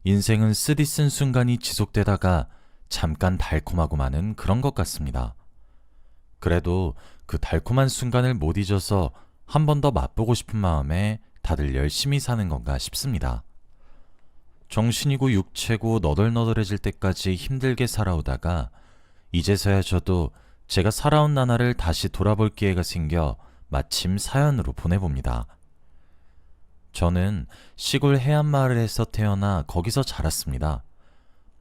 인생은 쓰디쓴 순간이 지속되다가 잠깐 달콤하고 마는 그런 것 같습니다. 그래도 그 달콤한 순간을 못 잊어서 한 번 더 맛보고 싶은 마음에 다들 열심히 사는 건가 싶습니다. 정신이고 육체고 너덜너덜해질 때까지 힘들게 살아오다가 이제서야 저도 제가 살아온 나날을 다시 돌아볼 기회가 생겨 마침 사연으로 보내봅니다. 저는 시골 해안마을에서 태어나 거기서 자랐습니다.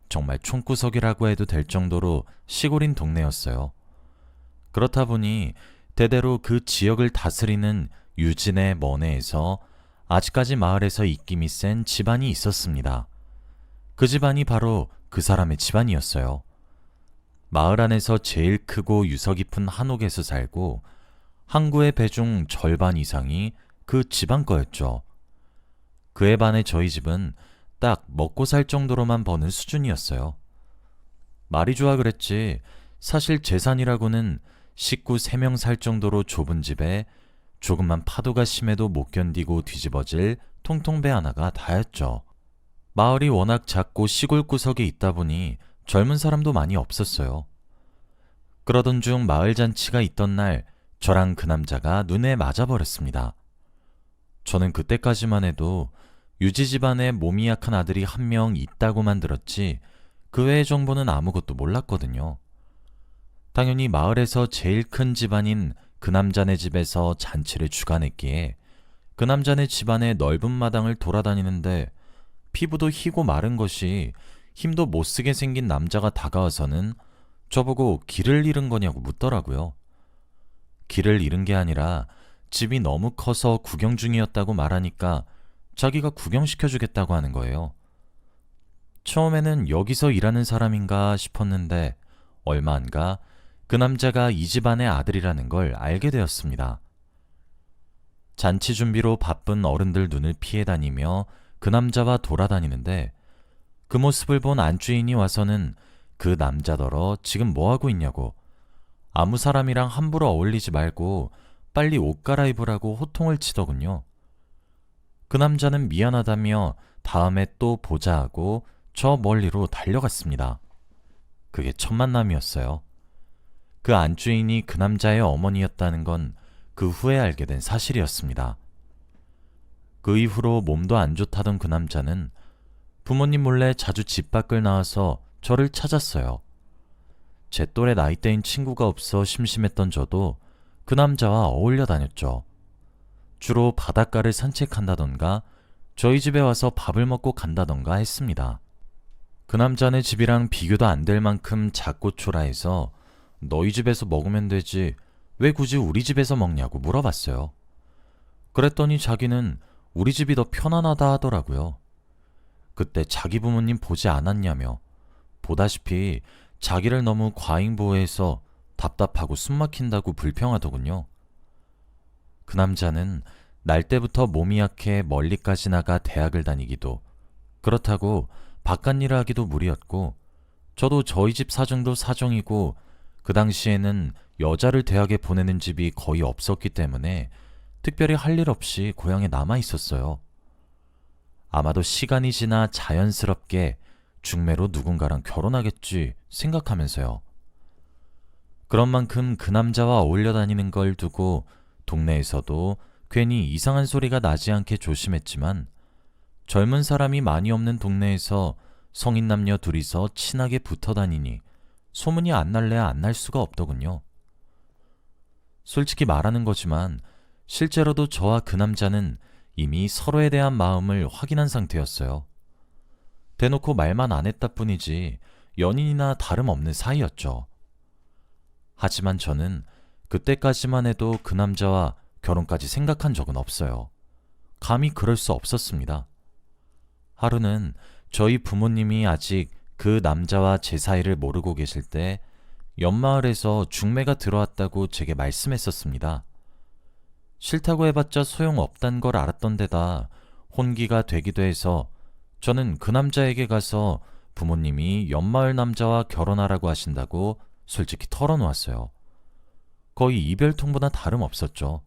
정말 총구석이라고 해도 될 정도로 시골인 동네였어요. 그렇다 보니 대대로 그 지역을 다스리는 유진의 먼해에서 아직까지 마을에서 입김이 센 집안이 있었습니다. 그 집안이 바로 그 사람의 집안이었어요. 마을 안에서 제일 크고 유서 깊은 한옥에서 살고 항구의 배 중 절반 이상이 그 집안 거였죠. 그에 반해 저희 집은 딱 먹고 살 정도로만 버는 수준이었어요. 말이 좋아 그랬지 사실 재산이라고는 식구 3명 살 정도로 좁은 집에 조금만 파도가 심해도 못 견디고 뒤집어질 통통배 하나가 다였죠. 마을이 워낙 작고 시골 구석에 있다 보니 젊은 사람도 많이 없었어요. 그러던 중 마을 잔치가 있던 날 저랑 그 남자가 눈에 맞아버렸습니다. 저는 그때까지만 해도 유지 집안에 몸이 약한 아들이 1명 있다고만 들었지 그 외의 정보는 아무것도 몰랐거든요. 당연히 마을에서 제일 큰 집안인 그 남자네 집에서 잔치를 주관했기에 그 남자네 집안의 넓은 마당을 돌아다니는데 피부도 희고 마른 것이 힘도 못쓰게 생긴 남자가 다가와서는 저보고 길을 잃은 거냐고 묻더라고요. 길을 잃은 게 아니라 집이 너무 커서 구경 중이었다고 말하니까 자기가 구경시켜주겠다고 하는 거예요. 처음에는 여기서 일하는 사람인가 싶었는데 얼마 안 가 그 남자가 이 집안의 아들이라는 걸 알게 되었습니다. 잔치 준비로 바쁜 어른들 눈을 피해 다니며 그 남자와 돌아다니는데 그 모습을 본 안주인이 와서는 그 남자더러 지금 뭐하고 있냐고 아무 사람이랑 함부로 어울리지 말고 빨리 옷 갈아입으라고 호통을 치더군요. 그 남자는 미안하다며 다음에 또 보자 하고 저 멀리로 달려갔습니다. 그게 첫 만남이었어요. 그 안주인이 그 남자의 어머니였다는 건 그 후에 알게 된 사실이었습니다. 그 이후로 몸도 안 좋다던 그 남자는 부모님 몰래 자주 집 밖을 나와서 저를 찾았어요. 제 또래 나이대인 친구가 없어 심심했던 저도 그 남자와 어울려 다녔죠. 주로 바닷가를 산책한다던가 저희 집에 와서 밥을 먹고 간다던가 했습니다. 그 남자네 집이랑 비교도 안 될 만큼 작고 초라해서 너희 집에서 먹으면 되지 왜 굳이 우리 집에서 먹냐고 물어봤어요. 그랬더니 자기는 우리 집이 더 편안하다 하더라고요. 그때 자기 부모님 보지 않았냐며 보다시피 자기를 너무 과잉보호해서 답답하고 숨막힌다고 불평하더군요. 그 남자는 날 때부터 몸이 약해 멀리까지 나가 대학을 다니기도 그렇다고 바깥일을 하기도 무리였고 저도 저희 집 사정도 사정이고 그 당시에는 여자를 대학에 보내는 집이 거의 없었기 때문에 특별히 할 일 없이 고향에 남아 있었어요. 아마도 시간이 지나 자연스럽게 중매로 누군가랑 결혼하겠지 생각하면서요. 그런 만큼 그 남자와 어울려 다니는 걸 두고 동네에서도 괜히 이상한 소리가 나지 않게 조심했지만 젊은 사람이 많이 없는 동네에서 성인 남녀 둘이서 친하게 붙어 다니니 소문이 안 날래야 안 날 수가 없더군요. 솔직히 말하는 거지만 실제로도 저와 그 남자는 이미 서로에 대한 마음을 확인한 상태였어요. 대놓고 말만 안 했다 뿐이지 연인이나 다름없는 사이였죠. 하지만 저는 그때까지만 해도 그 남자와 결혼까지 생각한 적은 없어요. 감히 그럴 수 없었습니다. 하루는 저희 부모님이 아직 그 남자와 제 사이를 모르고 계실 때 옆마을에서 중매가 들어왔다고 제게 말씀했었습니다. 싫다고 해봤자 소용없단 걸 알았던 데다 혼기가 되기도 해서 저는 그 남자에게 가서 부모님이 옆마을 남자와 결혼하라고 하신다고 솔직히 털어놓았어요. 거의 이별통보나 다름없었죠.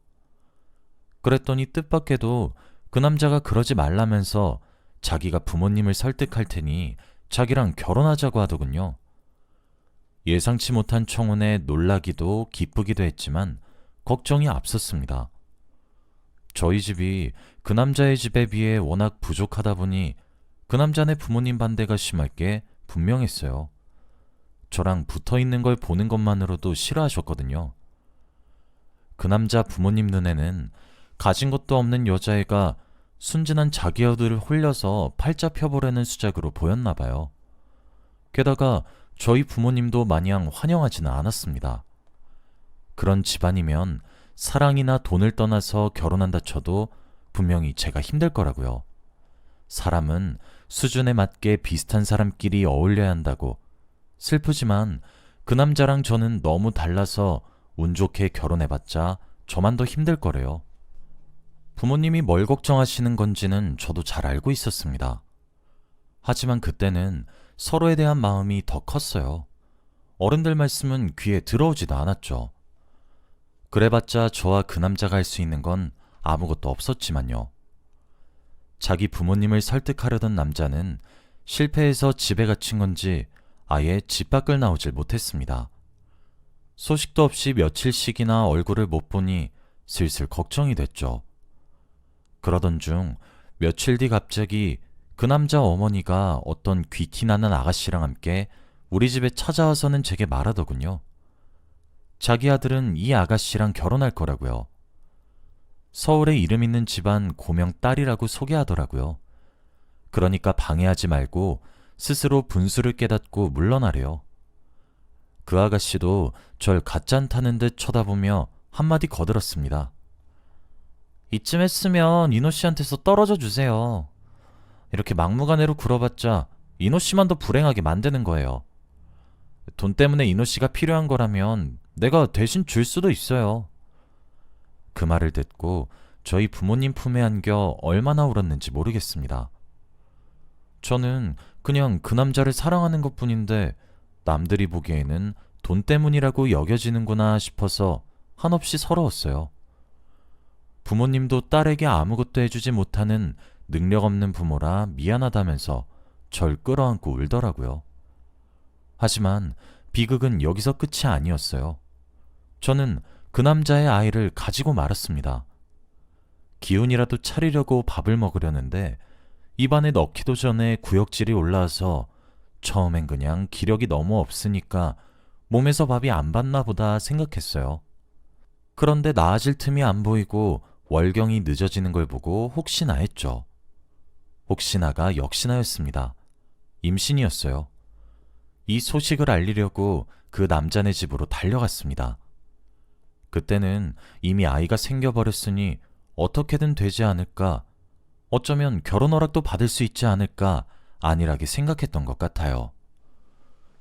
그랬더니 뜻밖에도 그 남자가 그러지 말라면서 자기가 부모님을 설득할 테니 자기랑 결혼하자고 하더군요. 예상치 못한 청혼에 놀라기도 기쁘기도 했지만 걱정이 앞섰습니다. 저희 집이 그 남자의 집에 비해 워낙 부족하다 보니 그 남자네 부모님 반대가 심할 게 분명했어요. 저랑 붙어 있는 걸 보는 것만으로도 싫어하셨거든요. 그 남자 부모님 눈에는 가진 것도 없는 여자애가 순진한 자기 아들을 홀려서 팔자 펴보려는 수작으로 보였나 봐요. 게다가 저희 부모님도 마냥 환영하지는 않았습니다. 그런 집안이면 사랑이나 돈을 떠나서 결혼한다 쳐도 분명히 제가 힘들 거라고요. 사람은 수준에 맞게 비슷한 사람끼리 어울려야 한다고. 슬프지만 그 남자랑 저는 너무 달라서 운 좋게 결혼해봤자 저만 더 힘들 거래요. 부모님이 뭘 걱정하시는 건지는 저도 잘 알고 있었습니다. 하지만 그때는 서로에 대한 마음이 더 컸어요. 어른들 말씀은 귀에 들어오지도 않았죠. 그래봤자 저와 그 남자가 할 수 있는 건 아무것도 없었지만요. 자기 부모님을 설득하려던 남자는 실패해서 집에 갇힌 건지 아예 집 밖을 나오질 못했습니다. 소식도 없이 며칠씩이나 얼굴을 못 보니 슬슬 걱정이 됐죠. 그러던 중 며칠 뒤 갑자기 그 남자 어머니가 어떤 귀티나는 아가씨랑 함께 우리 집에 찾아와서는 제게 말하더군요. 자기 아들은 이 아가씨랑 결혼할 거라고요. 서울에 이름 있는 집안 고명 딸이라고 소개하더라고요. 그러니까 방해하지 말고 스스로 분수를 깨닫고 물러나래요. 그 아가씨도 절 가짠타는 듯 쳐다보며 한마디 거들었습니다. 이쯤 했으면 이노 씨한테서 떨어져 주세요. 이렇게 막무가내로 굴어봤자 이노 씨만 더 불행하게 만드는 거예요. 돈 때문에 이노 씨가 필요한 거라면 내가 대신 줄 수도 있어요. 그 말을 듣고 저희 부모님 품에 안겨 얼마나 울었는지 모르겠습니다. 저는 그냥 그 남자를 사랑하는 것뿐인데 남들이 보기에는 돈 때문이라고 여겨지는구나 싶어서 한없이 서러웠어요. 부모님도 딸에게 아무것도 해주지 못하는 능력 없는 부모라 미안하다면서 절 끌어안고 울더라고요. 하지만 비극은 여기서 끝이 아니었어요. 저는 그 남자의 아이를 가지고 말았습니다. 기운이라도 차리려고 밥을 먹으려는데 입안에 넣기도 전에 구역질이 올라와서 처음엔 그냥 기력이 너무 없으니까 몸에서 밥이 안 받나 보다 생각했어요. 그런데 나아질 틈이 안 보이고 월경이 늦어지는 걸 보고 혹시나 했죠. 혹시나가 역시나였습니다. 임신이었어요. 이 소식을 알리려고 그 남자네 집으로 달려갔습니다. 그때는 이미 아이가 생겨버렸으니 어떻게든 되지 않을까, 어쩌면 결혼 허락도 받을 수 있지 않을까 안일하게 생각했던 것 같아요.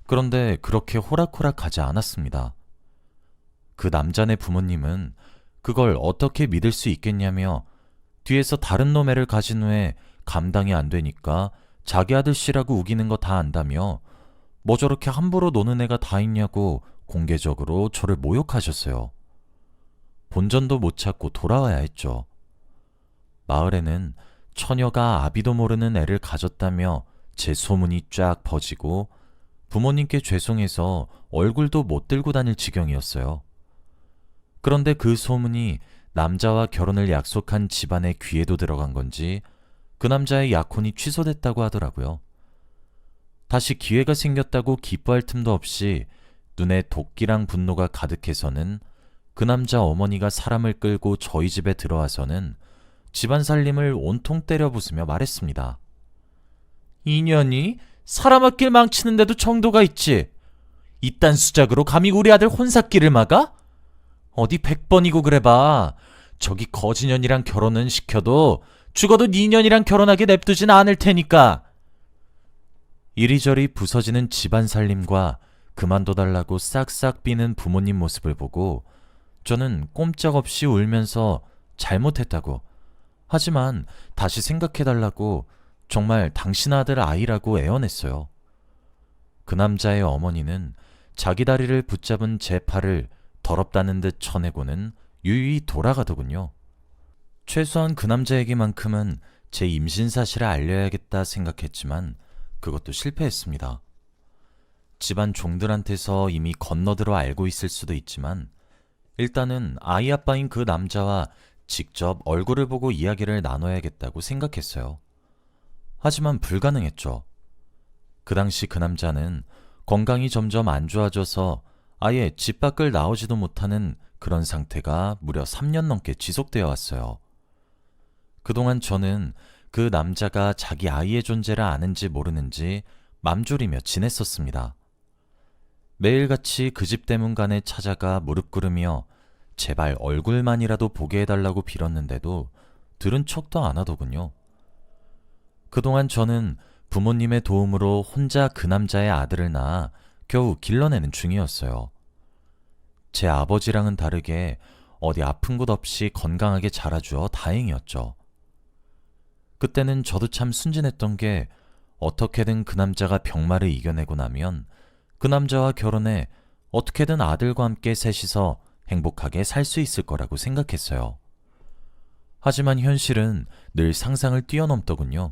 그런데 그렇게 호락호락하지 않았습니다. 그 남자네 부모님은 그걸 어떻게 믿을 수 있겠냐며 뒤에서 다른 놈애를 가진 후에 감당이 안 되니까 자기 아들 씨라고 우기는 거 다 안다며 뭐 저렇게 함부로 노는 애가 다 있냐고 공개적으로 저를 모욕하셨어요. 본전도 못 찾고 돌아와야 했죠. 마을에는 처녀가 아비도 모르는 애를 가졌다며 제 소문이 쫙 퍼지고 부모님께 죄송해서 얼굴도 못 들고 다닐 지경이었어요. 그런데 그 소문이 남자와 결혼을 약속한 집안의 귀에도 들어간 건지 그 남자의 약혼이 취소됐다고 하더라고요. 다시 기회가 생겼다고 기뻐할 틈도 없이 눈에 도끼랑 분노가 가득해서는 그 남자 어머니가 사람을 끌고 저희 집에 들어와서는 집안 살림을 온통 때려 부수며 말했습니다. 이년이 사람 앞길 망치는데도 정도가 있지. 이딴 수작으로 감히 우리 아들 혼사길을 막아? 어디 100번이고 그래봐. 저기 거지년이랑 결혼은 시켜도 죽어도 니년이랑 결혼하게 냅두진 않을 테니까. 이리저리 부서지는 집안 살림과 그만둬달라고 싹싹 비는 부모님 모습을 보고 저는 꼼짝없이 울면서 잘못했다고, 하지만 다시 생각해달라고 정말 당신 아들 아이라고 애원했어요. 그 남자의 어머니는 자기 다리를 붙잡은 제 팔을 더럽다는 듯 쳐내고는 유유히 돌아가더군요. 최소한 그 남자에게만큼은 제 임신 사실을 알려야겠다 생각했지만 그것도 실패했습니다. 집안 종들한테서 이미 건너들어 알고 있을 수도 있지만 일단은 아이 아빠인 그 남자와 직접 얼굴을 보고 이야기를 나눠야겠다고 생각했어요. 하지만 불가능했죠. 그 당시 그 남자는 건강이 점점 안 좋아져서 아예 집 밖을 나오지도 못하는 그런 상태가 무려 3년 넘게 지속되어 왔어요. 그동안 저는 그 남자가 자기 아이의 존재를 아는지 모르는지 맘졸이며 지냈었습니다. 매일같이 그 집 대문간에 찾아가 무릎 꿇으며 제발 얼굴만이라도 보게 해달라고 빌었는데도 들은 척도 안 하더군요. 그동안 저는 부모님의 도움으로 혼자 그 남자의 아들을 낳아 겨우 길러내는 중이었어요. 제 아버지랑은 다르게 어디 아픈 곳 없이 건강하게 자라주어 다행이었죠. 그때는 저도 참 순진했던 게 어떻게든 그 남자가 병마를 이겨내고 나면 그 남자와 결혼해 어떻게든 아들과 함께 셋이서 행복하게 살 수 있을 거라고 생각했어요. 하지만 현실은 늘 상상을 뛰어넘더군요.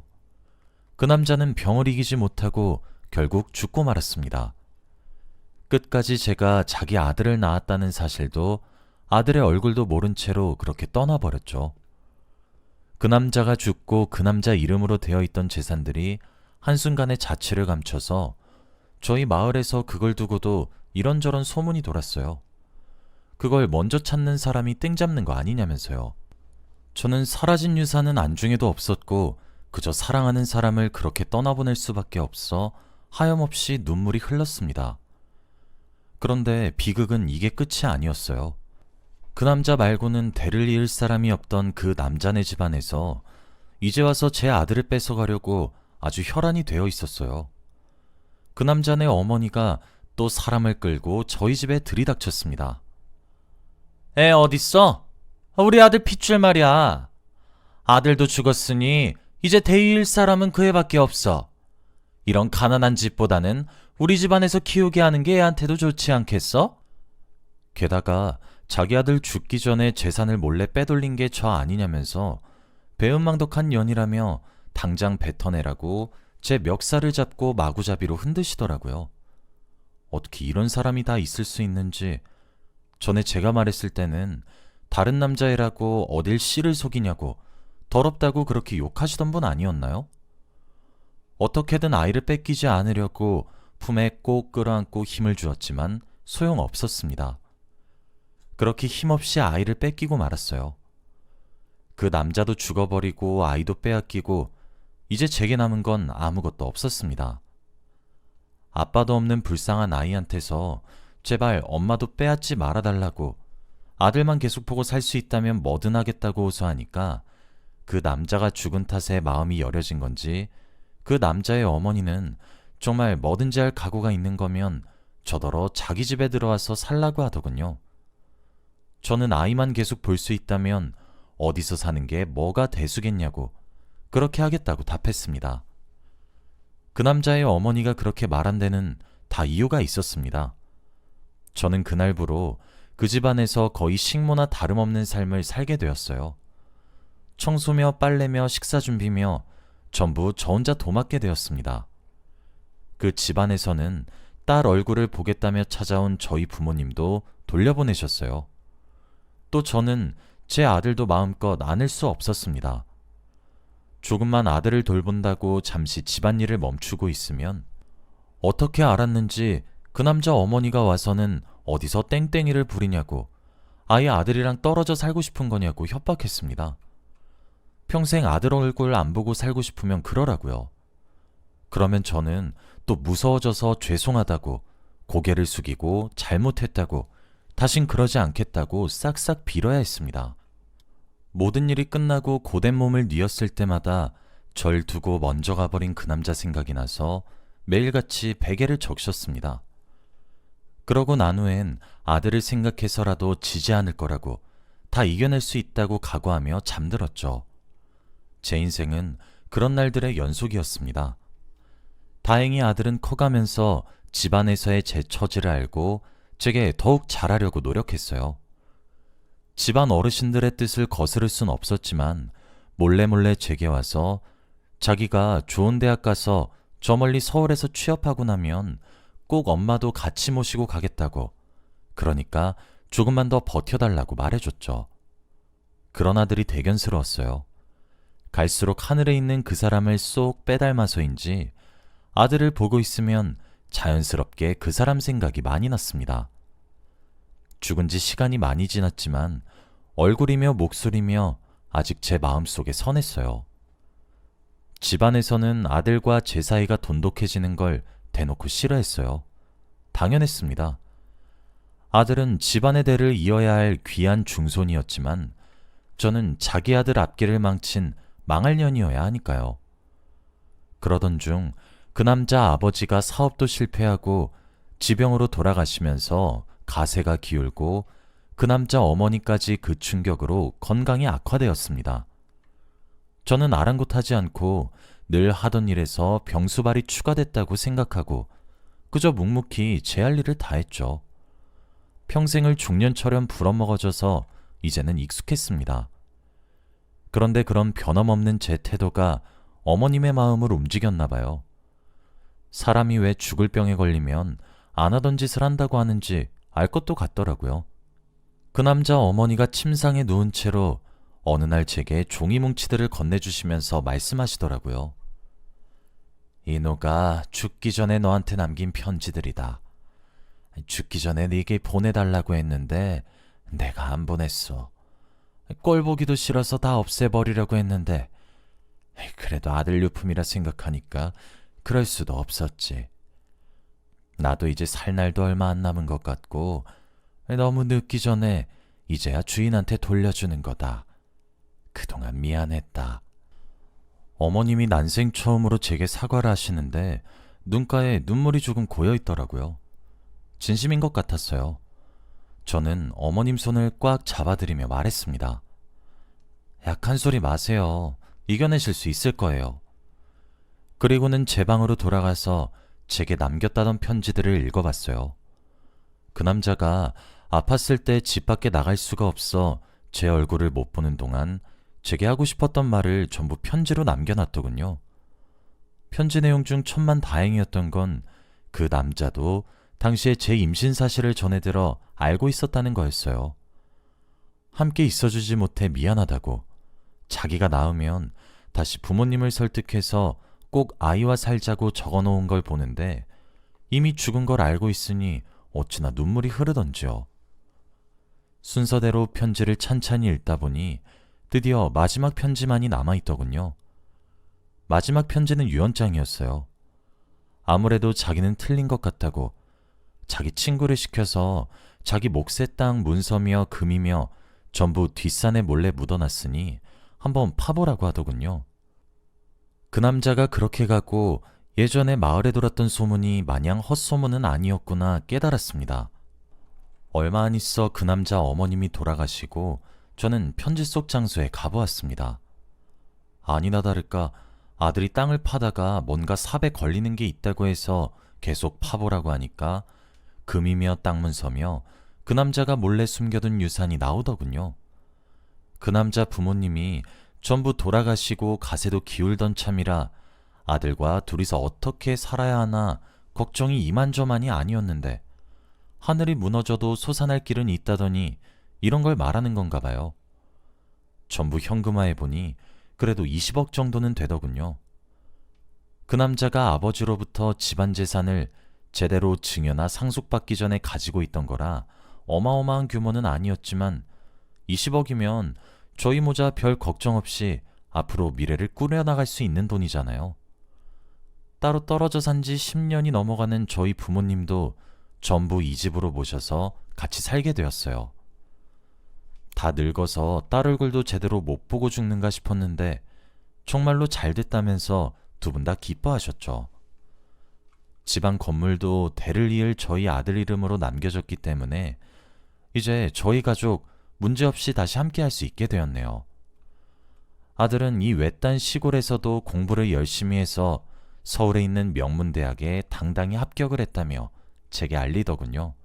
그 남자는 병을 이기지 못하고 결국 죽고 말았습니다. 끝까지 제가 자기 아들을 낳았다는 사실도 아들의 얼굴도 모른 채로 그렇게 떠나버렸죠. 그 남자가 죽고 그 남자 이름으로 되어 있던 재산들이 한순간에 자취를 감춰서 저희 마을에서 그걸 두고도 이런저런 소문이 돌았어요. 그걸 먼저 찾는 사람이 땡 잡는 거 아니냐면서요. 저는 사라진 유산은 안중에도 없었고 그저 사랑하는 사람을 그렇게 떠나보낼 수밖에 없어 하염없이 눈물이 흘렀습니다. 그런데 비극은 이게 끝이 아니었어요. 그 남자 말고는 대를 이을 사람이 없던 그 남자네 집안에서 이제 와서 제 아들을 뺏어가려고 아주 혈안이 되어 있었어요. 그 남자네 어머니가 또 사람을 끌고 저희 집에 들이닥쳤습니다. 애 어딨어? 우리 아들 핏줄 말이야. 아들도 죽었으니 이제 대위일 사람은 그 애밖에 없어. 이런 가난한 집보다는 우리 집안에서 키우게 하는 게 애한테도 좋지 않겠어? 게다가 자기 아들 죽기 전에 재산을 몰래 빼돌린 게 저 아니냐면서 배은망덕한 년이라며 당장 뱉어내라고 제 멱살을 잡고 마구잡이로 흔드시더라고요. 어떻게 이런 사람이 다 있을 수 있는지 전에 제가 말했을 때는 다른 남자애라고 어딜 씨를 속이냐고 더럽다고 그렇게 욕하시던 분 아니었나요? 어떻게든 아이를 뺏기지 않으려고 품에 꼭 끌어안고 힘을 주었지만 소용없었습니다. 그렇게 힘없이 아이를 뺏기고 말았어요. 그 남자도 죽어버리고 아이도 빼앗기고 이제 제게 남은 건 아무것도 없었습니다. 아빠도 없는 불쌍한 아이한테서 제발 엄마도 빼앗지 말아달라고 아들만 계속 보고 살 수 있다면 뭐든 하겠다고 호소하니까 그 남자가 죽은 탓에 마음이 여려진 건지 그 남자의 어머니는 정말 뭐든지 할 각오가 있는 거면 저더러 자기 집에 들어와서 살라고 하더군요. 저는 아이만 계속 볼 수 있다면 어디서 사는 게 뭐가 대수겠냐고 그렇게 하겠다고 답했습니다. 그 남자의 어머니가 그렇게 말한 데는 다 이유가 있었습니다. 저는 그날부로 그 집안에서 거의 식모나 다름없는 삶을 살게 되었어요. 청소며 빨래며 식사 준비며 전부 저 혼자 도맡게 되었습니다. 그 집안에서는 딸 얼굴을 보겠다며 찾아온 저희 부모님도 돌려보내셨어요. 또 저는 제 아들도 마음껏 안을 수 없었습니다. 조금만 아들을 돌본다고 잠시 집안일을 멈추고 있으면 어떻게 알았는지 그 남자 어머니가 와서는 어디서 땡땡이를 부리냐고 아예 아들이랑 떨어져 살고 싶은 거냐고 협박했습니다. 평생 아들 얼굴 안 보고 살고 싶으면 그러라고요. 그러면 저는 또 무서워져서 죄송하다고 고개를 숙이고 잘못했다고 다신 그러지 않겠다고 싹싹 빌어야 했습니다. 모든 일이 끝나고 고된 몸을 뉘었을 때마다 절 두고 먼저 가버린 그 남자 생각이 나서 매일같이 베개를 적셨습니다. 그러고 난 후엔 아들을 생각해서라도 지지 않을 거라고 다 이겨낼 수 있다고 각오하며 잠들었죠. 제 인생은 그런 날들의 연속이었습니다. 다행히 아들은 커가면서 집안에서의 제 처지를 알고 제게 더욱 잘하려고 노력했어요. 집안 어르신들의 뜻을 거스를 순 없었지만 몰래 제게 와서 자기가 좋은 대학 가서 저 멀리 서울에서 취업하고 나면 꼭 엄마도 같이 모시고 가겠다고, 그러니까 조금만 더 버텨달라고 말해줬죠. 그런 아들이 대견스러웠어요. 갈수록 하늘에 있는 그 사람을 쏙 빼닮아서인지 아들을 보고 있으면 자연스럽게 그 사람 생각이 많이 났습니다. 죽은 지 시간이 많이 지났지만 얼굴이며 목소리며 아직 제 마음속에 선했어요. 집안에서는 아들과 제 사이가 돈독해지는 걸 대놓고 싫어했어요. 당연했습니다. 아들은 집안의 대를 이어야 할 귀한 중손이었지만 저는 자기 아들 앞길을 망친 망할 년이어야 하니까요. 그러던 중 그 남자 아버지가 사업도 실패하고 지병으로 돌아가시면서 가세가 기울고 그 남자 어머니까지 그 충격으로 건강이 악화되었습니다. 저는 아랑곳하지 않고 늘 하던 일에서 병수발이 추가됐다고 생각하고 그저 묵묵히 제 할 일을 다 했죠. 평생을 중년처럼 불어먹어져서 이제는 익숙했습니다. 그런데 그런 변함없는 제 태도가 어머님의 마음을 움직였나 봐요. 사람이 왜 죽을 병에 걸리면 안 하던 짓을 한다고 하는지 알 것도 같더라고요. 그 남자 어머니가 침상에 누운 채로 어느 날 제게 종이 뭉치들을 건네주시면서 말씀하시더라고요. 이노가 죽기 전에 너한테 남긴 편지들이다. 죽기 전에 네게 보내달라고 했는데 내가 안 보냈어. 꼴 보기도 싫어서 다 없애버리려고 했는데 그래도 아들 유품이라 생각하니까 그럴 수도 없었지. 나도 이제 살 날도 얼마 안 남은 것 같고 너무 늦기 전에 이제야 주인한테 돌려주는 거다. 그동안 미안했다. 어머님이 난생 처음으로 제게 사과를 하시는데 눈가에 눈물이 조금 고여 있더라고요. 진심인 것 같았어요. 저는 어머님 손을 꽉 잡아드리며 말했습니다. 약한 소리 마세요. 이겨내실 수 있을 거예요. 그리고는 제 방으로 돌아가서 제게 남겼다던 편지들을 읽어봤어요. 그 남자가 아팠을 때 집 밖에 나갈 수가 없어 제 얼굴을 못 보는 동안 제게 하고 싶었던 말을 전부 편지로 남겨놨더군요. 편지 내용 중 천만다행이었던 건 그 남자도 당시에 제 임신 사실을 전해들어 알고 있었다는 거였어요. 함께 있어주지 못해 미안하다고, 자기가 낳으면 다시 부모님을 설득해서 꼭 아이와 살자고 적어놓은 걸 보는데 이미 죽은 걸 알고 있으니 어찌나 눈물이 흐르던지요. 순서대로 편지를 찬찬히 읽다 보니 드디어 마지막 편지만이 남아있더군요. 마지막 편지는 유언장이었어요. 아무래도 자기는 틀린 것 같다고 자기 친구를 시켜서 자기 몫의 땅 문서며 금이며 전부 뒷산에 몰래 묻어놨으니 한번 파보라고 하더군요. 그 남자가 그렇게 가고 예전에 마을에 돌았던 소문이 마냥 헛소문은 아니었구나 깨달았습니다. 얼마 안 있어 그 남자 어머님이 돌아가시고 저는 편지 속 장소에 가보았습니다. 아니나 다를까 아들이 땅을 파다가 뭔가 삽에 걸리는 게 있다고 해서 계속 파보라고 하니까 금이며 땅 문서며 그 남자가 몰래 숨겨둔 유산이 나오더군요. 그 남자 부모님이 전부 돌아가시고 가세도 기울던 참이라 아들과 둘이서 어떻게 살아야 하나 걱정이 이만저만이 아니었는데 하늘이 무너져도 솟아날 길은 있다더니 이런 걸 말하는 건가 봐요. 전부 현금화해보니 그래도 20억 정도는 되더군요. 그 남자가 아버지로부터 집안 재산을 제대로 증여나 상속받기 전에 가지고 있던 거라 어마어마한 규모는 아니었지만 20억이면 저희 모자 별 걱정 없이 앞으로 미래를 꾸려나갈 수 있는 돈이잖아요. 따로 떨어져 산 지 10년이 넘어가는 저희 부모님도 전부 이 집으로 모셔서 같이 살게 되었어요. 다 늙어서 딸 얼굴도 제대로 못 보고 죽는가 싶었는데 정말로 잘 됐다면서 두 분 다 기뻐하셨죠. 집안 건물도 대를 이을 저희 아들 이름으로 남겨졌기 때문에 이제 저희 가족 문제없이 다시 함께 할 수 있게 되었네요. 아들은 이 외딴 시골에서도 공부를 열심히 해서 서울에 있는 명문대학에 당당히 합격을 했다며 제게 알리더군요.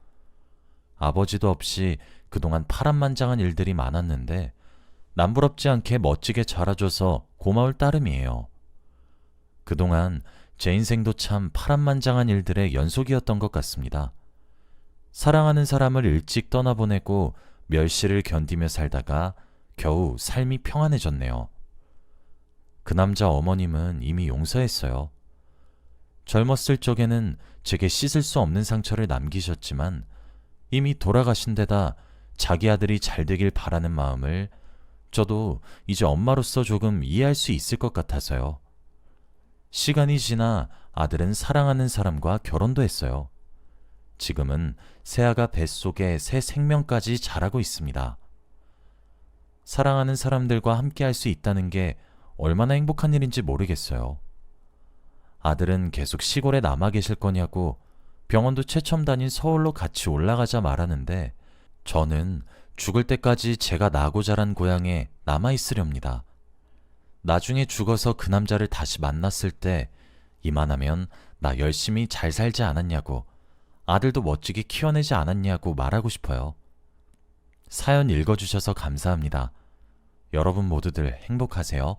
아버지도 없이 그동안 파란만장한 일들이 많았는데 남부럽지 않게 멋지게 자라줘서 고마울 따름이에요. 그동안 제 인생도 참 파란만장한 일들의 연속이었던 것 같습니다. 사랑하는 사람을 일찍 떠나보내고 멸시를 견디며 살다가 겨우 삶이 평안해졌네요. 그 남자 어머님은 이미 용서했어요. 젊었을 적에는 제게 씻을 수 없는 상처를 남기셨지만 이미 돌아가신 데다 자기 아들이 잘 되길 바라는 마음을 저도 이제 엄마로서 조금 이해할 수 있을 것 같아서요. 시간이 지나 아들은 사랑하는 사람과 결혼도 했어요. 지금은 새아가 뱃속에 새 생명까지 자라고 있습니다. 사랑하는 사람들과 함께 할 수 있다는 게 얼마나 행복한 일인지 모르겠어요. 아들은 계속 시골에 남아 계실 거냐고 병원도 최첨 다닌 서울로 같이 올라가자 말하는데 저는 죽을 때까지 제가 나고 자란 고향에 남아 있으렵니다. 나중에 죽어서 그 남자를 다시 만났을 때 이만하면 나 열심히 잘 살지 않았냐고, 아들도 멋지게 키워내지 않았냐고 말하고 싶어요. 사연 읽어주셔서 감사합니다. 여러분 모두들 행복하세요.